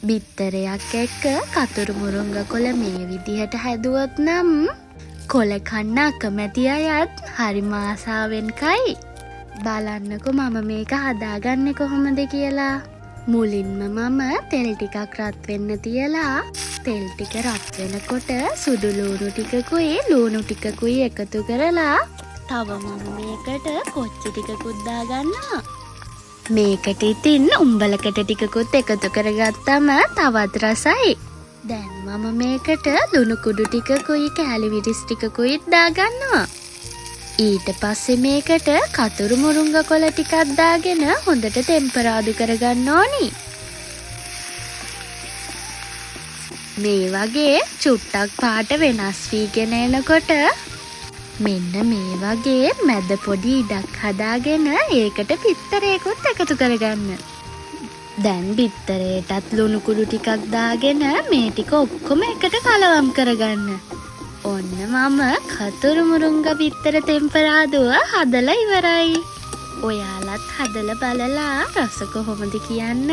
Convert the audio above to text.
බිත්තරයක් එක්ක කතුරු මුරුංග කොළ මේ විදිහට හැදුවොත් නම් කොළ කන්න අකමැති අයත් හරිම ආසාවෙන් කයි. බලන්නකො මම මේක හදාගන්නේ කොහොමද කියලා. මුලින්ම මම තෙල් ටිකක් රත් වෙන්න තියලා තෙල් ටික රත් වෙනකොට සුදු ලූණු ටිකකුයි ලූණු ටිකකුයි එකතු කරලා තව මම මේකට කොච්චි ටිකකුත් දාගන්නවා. මේකට ඉතින් උම්බලකට ටිකකුත් එකතු කරගත්තම තවත් රසයි. දැන් මම මේකට ලුණු කුඩු ටිකකුයි කෑලි විරිස් ටිකකුයි දාගන්නවා. ඊට පස්සේ මේකට කතුරු මුරුංග කොළ ටිකක් දාගෙන හොඳට ටෙම්පරාදු කරගන්න ඕනි. මේ වගේ චුට්ටක් පාට වෙනස් වීගෙන එනකොට මෙන්න මේ වගේ මැද පොඩි ඉඩක් හදාගෙන ඒකට බිත්තරයකුත් එකතු කරගන්න. දැන් බිත්තරයටත් ලුණු කුඩු ටිකක් දාගෙන මේ ටික ඔක්කොම එකට කලවම් කරගන්න. ඔන්න මම කතුරු මුරුංග බිත්තර ටෙම්පරාදුව හදලා ඉවරයි. ඔයාලත් හදලා බලලා රස කොහොමද කියන්න.